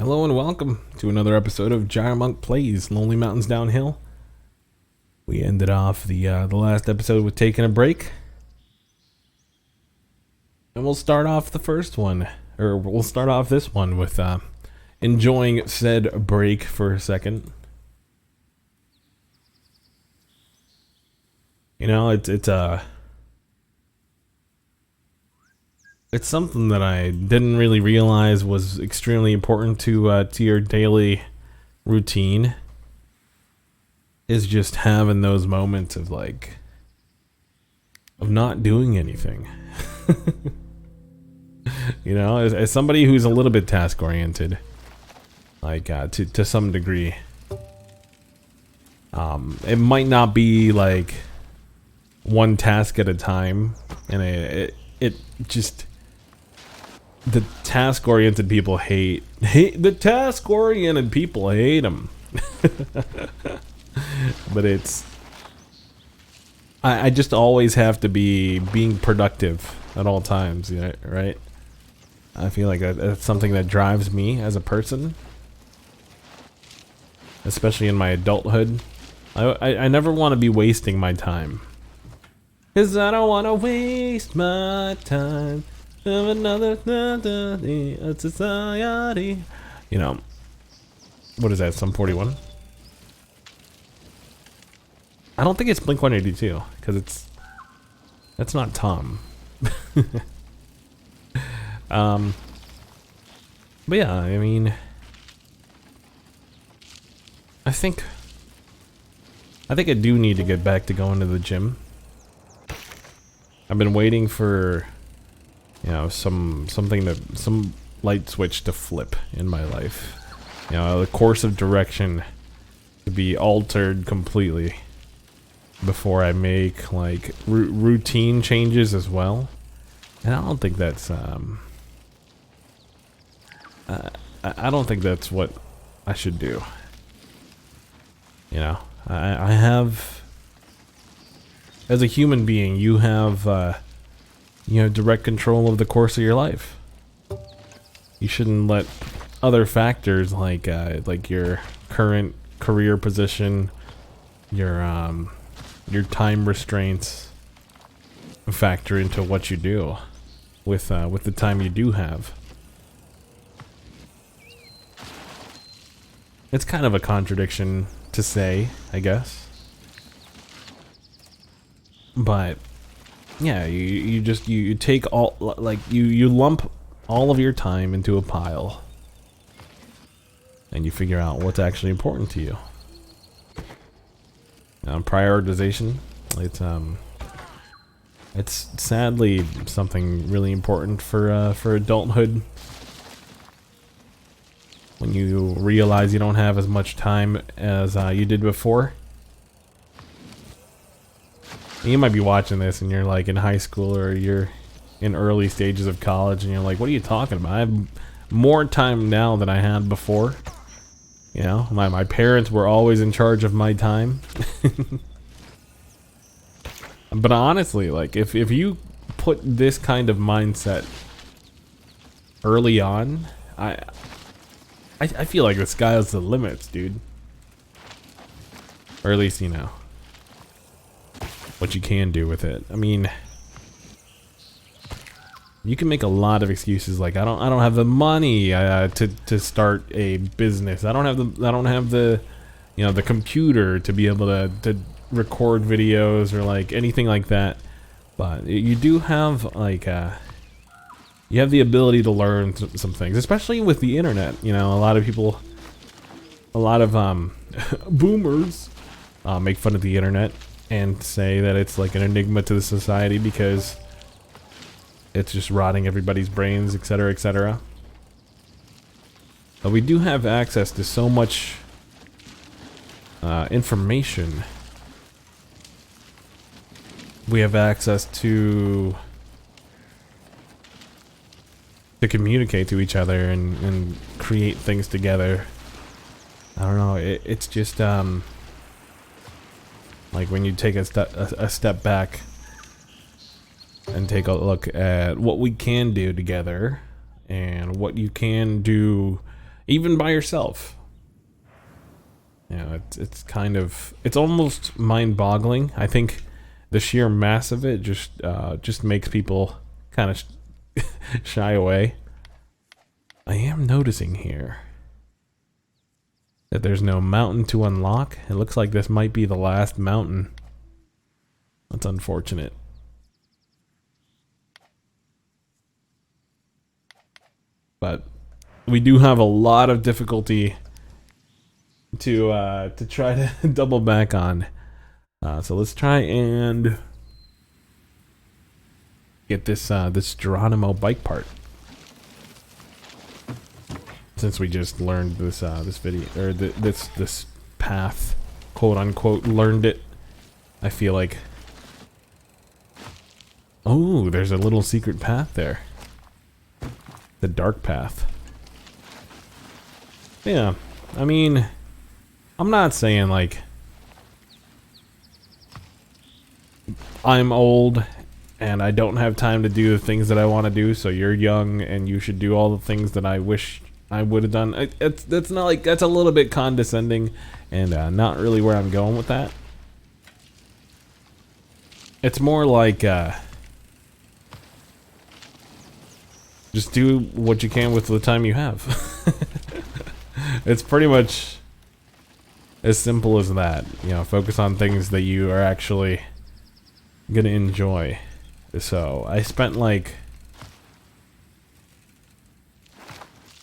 Hello and welcome to another episode of Giant Monk Plays Lonely Mountains Downhill. We ended off the last episode with taking a break. And we'll start off the first one, or we'll start off this one with enjoying said break for a second. You know, it's something that I didn't really realize was extremely important to your daily routine. Is just having those moments of not doing anything. You know, as somebody who's a little bit task oriented, to some degree, it might not be like one task at a time, and it just. The task-oriented people hate the task-oriented people hate them. But I just always have to be being productive at all times, you know, right? I feel like that's something that drives me as a person, especially in my adulthood. I never want to be wasting my time, 'cause I don't want to waste my time of another society. You know, what is that, Sum 41? I don't think it's Blink-182, because that's not Tom. But yeah, I mean, I think I do need to get back to going to the gym. I've been waiting for, you know, some light switch to flip in my life. You know, the course of direction to be altered completely before I make like routine changes as well. And I don't think that's I don't think that's what I should do. You know, I have, as a human being, you have you know, direct control of the course of your life. You shouldn't let other factors like your current career position, your time restraints factor into what you do with the time you do have. It's kind of a contradiction to say, I guess, but yeah, you take all, like, you lump all of your time into a pile, and you figure out what's actually important to you. Prioritization, it's sadly something really important for adulthood. When you realize you don't have as much time as you did before. You might be watching this and you're like in high school, or you're in early stages of college, and you're like, what are you talking about? I have more time now than I had before. You know, my parents were always in charge of my time. But honestly, like, if you put this kind of mindset early on, I feel like the sky's the limits, dude. Or at least, you know, what you can do with it. I mean, you can make a lot of excuses, like I don't have the money to start a business. I don't have the you know, the computer to be able to record videos or like anything like that. But you do have like you have the ability to learn some things, especially with the internet. You know, a lot of people, a lot of boomers make fun of the internet and say that it's like an enigma to the society because it's just rotting everybody's brains, etc., etc. But we do have access to so much information. We have access to communicate to each other and create things together. I don't know. It's just like when you take a step back and take a look at what we can do together and what you can do even by yourself. It's kind of, it's almost mind-boggling. I think the sheer mass of it just makes people kind of shy away. I am noticing here that there's no mountain to unlock. It looks like this might be the last mountain. That's unfortunate. But we do have a lot of difficulty to try to double back on. So let's try and get this this Geronimo bike part. Since we just learned this this video, or this path, quote unquote, learned it. I feel like, oh, there's a little secret path there. The dark path. Yeah, I mean, I'm not saying like I'm old and I don't have time to do the things that I want to do, so you're young and you should do all the things that I wish I would have done. That's not like, that's a little bit condescending, and not really where I'm going with that. It's more like just do what you can with the time you have. It's pretty much as simple as that. You know, focus on things that you are actually gonna enjoy. So I spent like,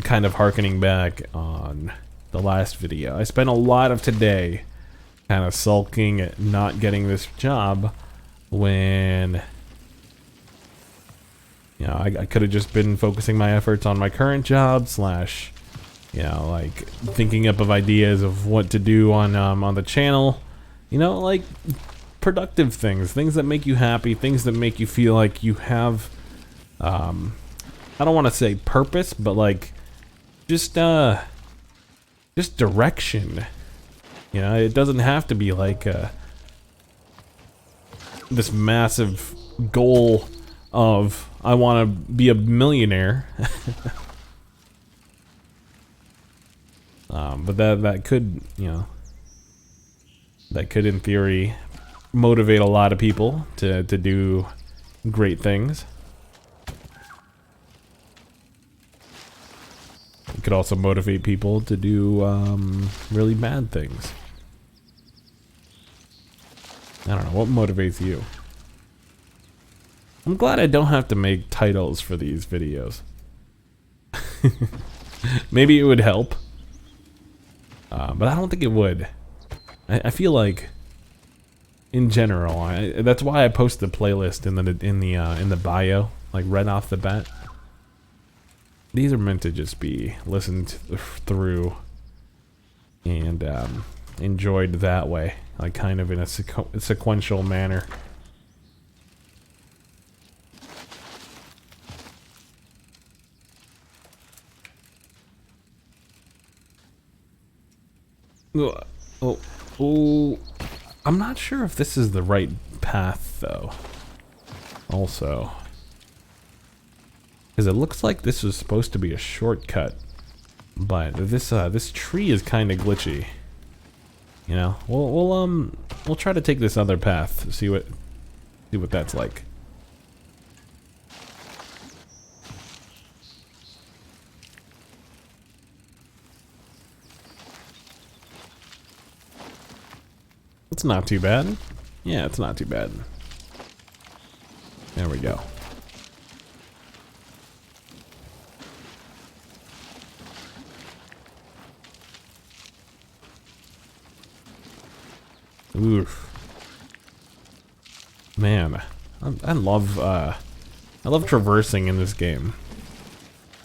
kind of harkening back on the last video, I spent a lot of today kind of sulking at not getting this job, when you know I could have just been focusing my efforts on my current job, slash, you know, like thinking up of ideas of what to do on the channel, you know, like productive things that make you happy, things that make you feel like you have I don't want to say purpose, but like just direction. You know, it doesn't have to be like this massive goal of I want to be a millionaire. But that could, you know, that could in theory motivate a lot of people to do great things. It could also motivate people to do really bad things. I don't know, what motivates you? I'm glad I don't have to make titles for these videos. Maybe it would help, but I don't think it would. I feel like, in general, that's why I post the playlist in the bio, like right off the bat. These are meant to just be listened through and enjoyed that way, like kind of in a sequential manner. Oh, I'm not sure if this is the right path though. Also, because it looks like this was supposed to be a shortcut, but this tree is kind of glitchy. You know, we'll try to take this other path, see what that's like. It's not too bad. Yeah, it's not too bad. There we go. Oof. Man, I love traversing in this game.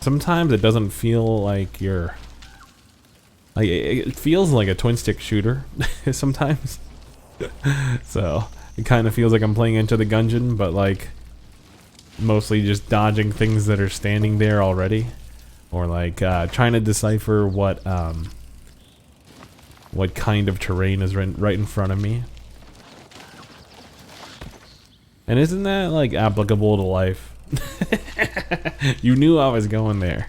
Sometimes it doesn't feel like you're, like, it feels like a twin stick shooter sometimes. So it kind of feels like I'm playing Enter the Gungeon, but like mostly just dodging things that are standing there already, or like trying to decipher what kind of terrain is right in front of me. And isn't that like applicable to life? You knew I was going there.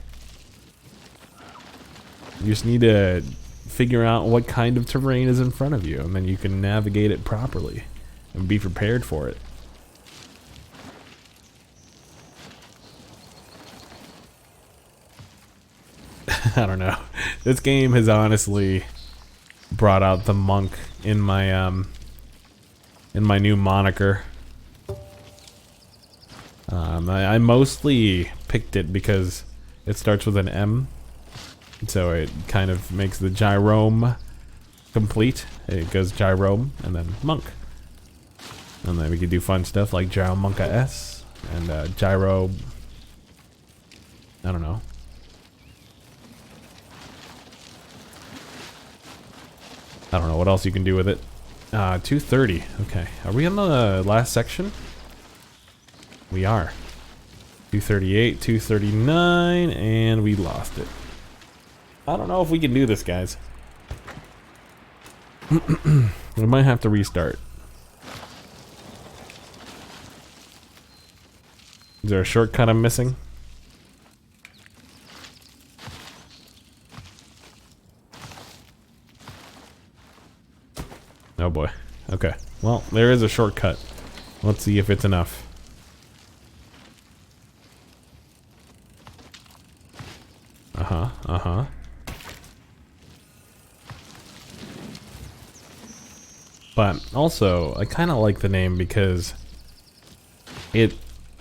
You just need to figure out what kind of terrain is in front of you, and then you can navigate it properly and be prepared for it. I don't know. This game has honestly brought out the monk in my new moniker. I mostly picked it because it starts with an M, so it kind of makes the gyrome complete. It goes gyrome and then monk, and then we can do fun stuff like gyromonka S and gyro. I don't know. I don't know what else you can do with it. 230. Okay. Are we in the last section? We are. 238, 239, and we lost it. I don't know if we can do this, guys. We might have to restart. Is there a shortcut I'm missing? Oh boy. Okay. Well, there is a shortcut. Let's see if it's enough. Uh-huh. But also, I kind of like the name because it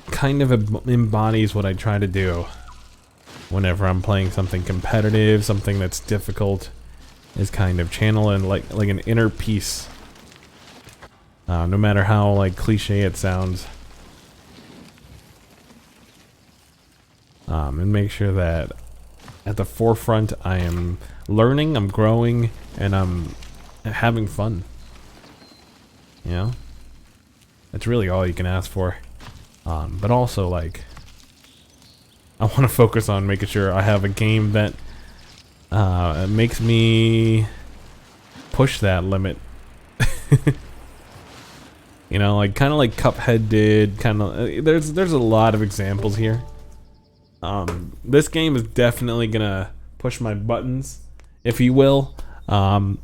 kind of embodies what I try to do whenever I'm playing something competitive, something that's difficult. Is kind of channel and like an inner peace. No matter how like cliche it sounds. And make sure that at the forefront I am learning, I'm growing, and I'm having fun. You know? That's really all you can ask for. But also like I want to focus on making sure I have a game that it makes me push that limit. You know, like kind of like Cuphead did. Kind of. There's a lot of examples here. This game is definitely gonna push my buttons, if you will. We're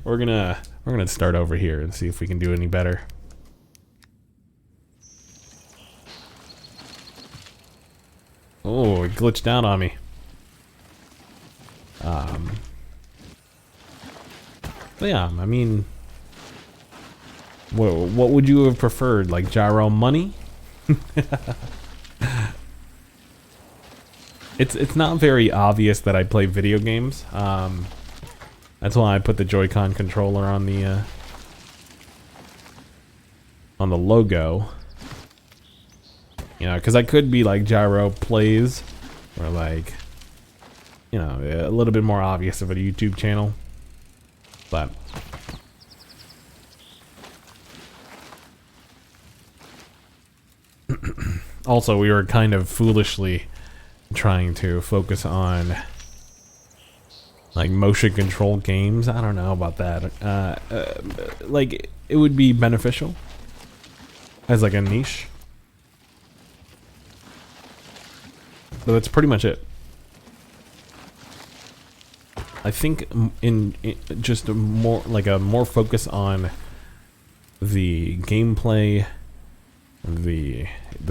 gonna start over here and see if we can do any better. Oh, it glitched out on me. But yeah, I mean, what would you have preferred? Like gyro money? It's not very obvious that I play video games. That's why I put the Joy-Con controller on the logo. You know, because I could be like gyro plays, or like, you know, a little bit more obvious of a YouTube channel. But also, we were kind of foolishly trying to focus on like motion control games. I don't know about that. Like, it would be beneficial as like a niche, but that's pretty much it. I think in just a more focus on the gameplay, the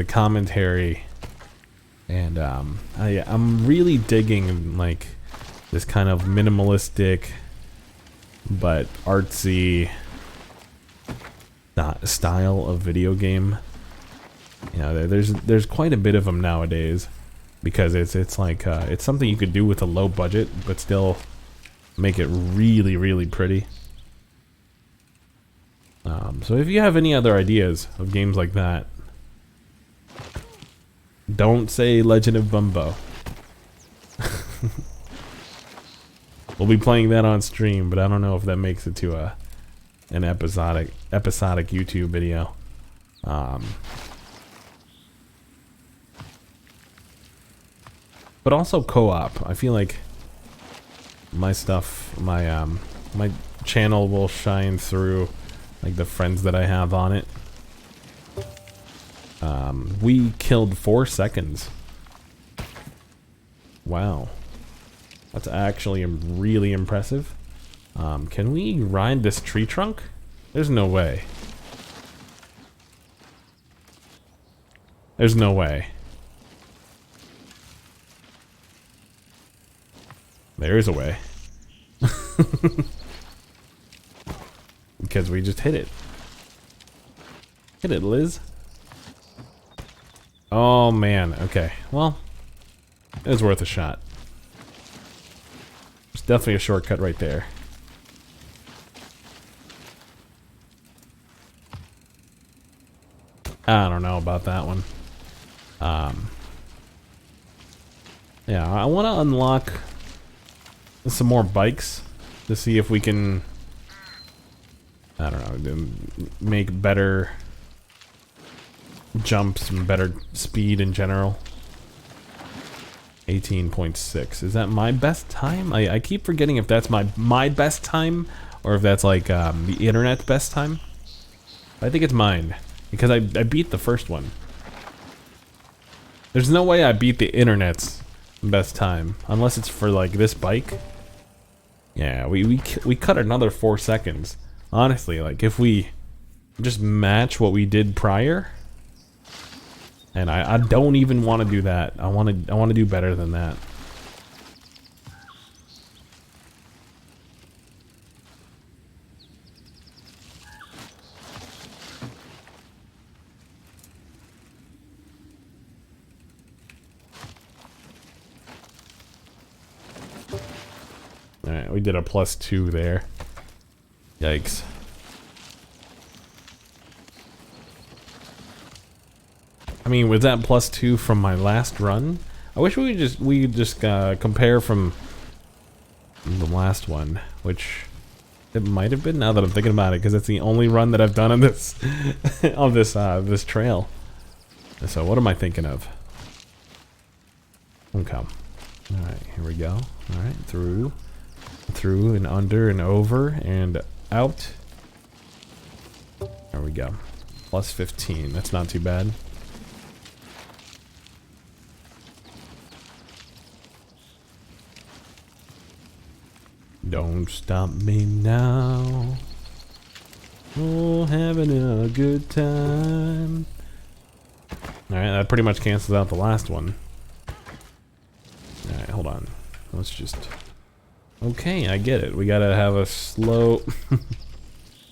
commentary, and I'm really digging like this kind of minimalistic but artsy style of video game. You know, there's quite a bit of them nowadays because it's like it's something you could do with a low budget but still make it really, really pretty. So if you have any other ideas of games like that, don't say Legend of Bumbo. We'll be playing that on stream, but I don't know if that makes it to an episodic YouTube video. But also co-op. I feel like my stuff, my channel will shine through like the friends that I have on it. We killed 4 seconds Wow. That's actually really impressive. Can we ride this tree trunk? There's no way. There's no way. There is a way. Because we just hit it. Hit it, Liz. Oh man, okay. Well, it was worth a shot. There's definitely a shortcut right there. I don't know about that one. Yeah, I want to unlock some more bikes to see if we can, I don't know, make better jumps and better speed in general. 18.6. Is that my best time? I keep forgetting if that's my best time or if that's like the internet best time. I think it's mine because I beat the first one. There's no way I beat the internet's best time unless it's for like this bike. Yeah, we cut another 4 seconds. Honestly, like if we just match what we did prior. And I don't even want to do that. I want to do better than that. All right, we did a +2 there. Yikes. I mean, with that +2 from my last run, I wish we could just compare from the last one, which it might have been now that I'm thinking about it, because it's the only run that I've done on this on this trail. So what am I thinking of? Okay. All right, here we go. All right, through and under and over and out. There we go. +15. That's not too bad. Don't stop me now. Oh, having a good time. Alright, that pretty much cancels out the last one. Alright, hold on. Let's just... Okay, I get it. We gotta have a slow...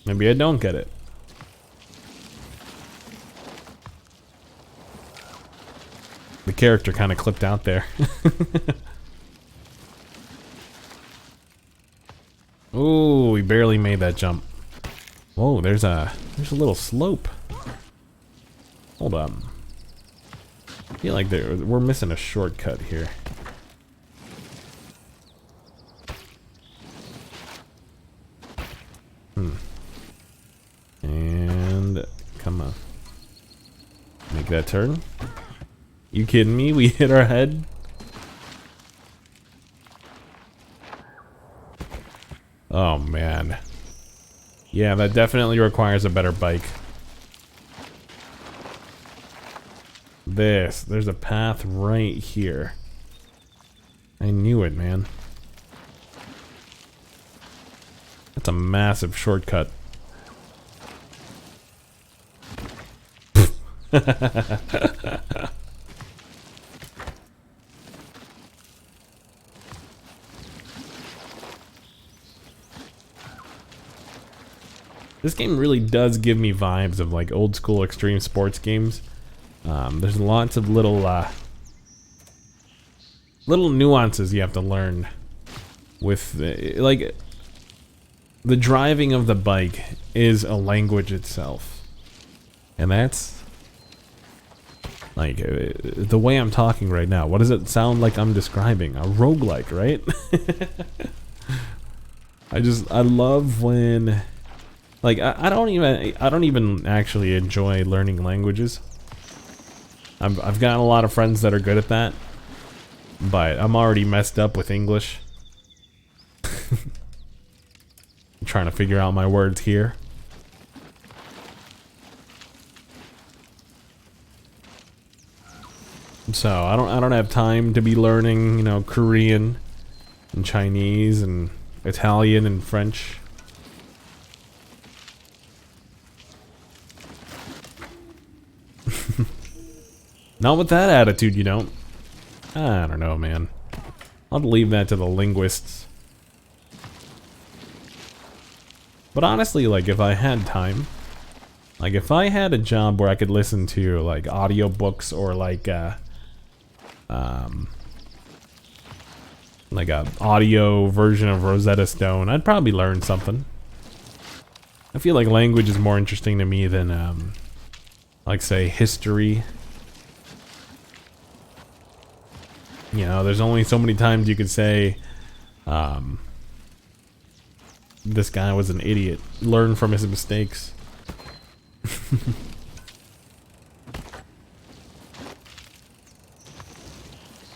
Maybe I don't get it. The character kind of clipped out there. Ooh, we barely made that jump. Whoa, there's a little slope. Hold up. I feel like we're missing a shortcut here. And come on. Make that turn. You kidding me? We hit our head? Oh man. Yeah, that definitely requires a better bike. There's a path right here. I knew it, man. That's a massive shortcut. This game really does give me vibes of like old school extreme sports games. There's lots of little nuances you have to learn with like the driving of the bike is a language itself, and that's like the way I'm talking right now. What does it sound like I'm describing? A roguelike, right? I love when. Like I don't even actually enjoy learning languages. I've got a lot of friends that are good at that, but I'm already messed up with English. I'm trying to figure out my words here. So I don't have time to be learning, you know, Korean and Chinese and Italian and French. Not with that attitude, you don't. I don't know, man. I'll leave that to the linguists. But honestly, like, if I had time, like, if I had a job where I could listen to, like, audiobooks or, like a audio version of Rosetta Stone, I'd probably learn something. I feel like language is more interesting to me than, like, say, history. You know, there's only so many times you could say, this guy was an idiot. Learn from his mistakes.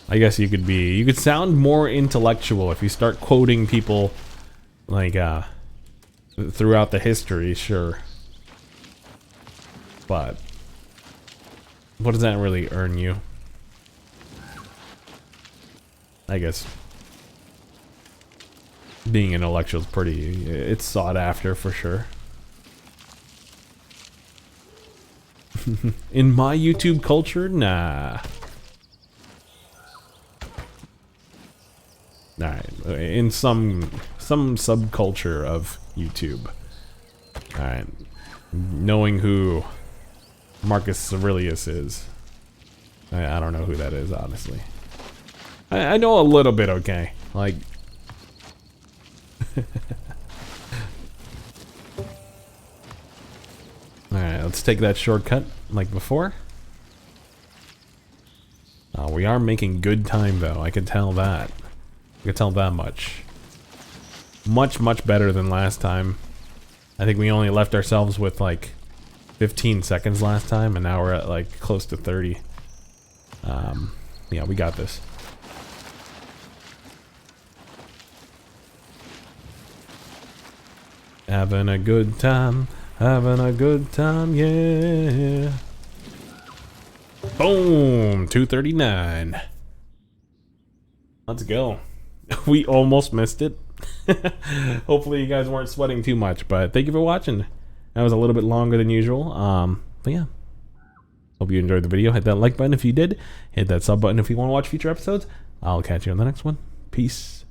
I guess you could sound more intellectual if you start quoting people, like, throughout the history, sure. But what does that really earn you? I guess being intellectual is it's sought after for sure. In my YouTube culture, nah. Alright, in some subculture of YouTube. Alright, knowing who Marcus Aurelius is. I don't know who that is, honestly. I know a little bit, okay. Like... Alright, let's take that shortcut, like before. We are making good time, though. I can tell that. I can tell that much. Much better than last time. I think we only left ourselves with, like, 15 seconds last time, and now we're at, like, close to 30. Yeah, we got this. Having a good time, yeah. Boom, 239. Let's go. We almost missed it. Hopefully you guys weren't sweating too much, but thank you for watching. That was a little bit longer than usual. But yeah. Hope you enjoyed the video. Hit that like button if you did. Hit that sub button if you want to watch future episodes. I'll catch you on the next one. Peace.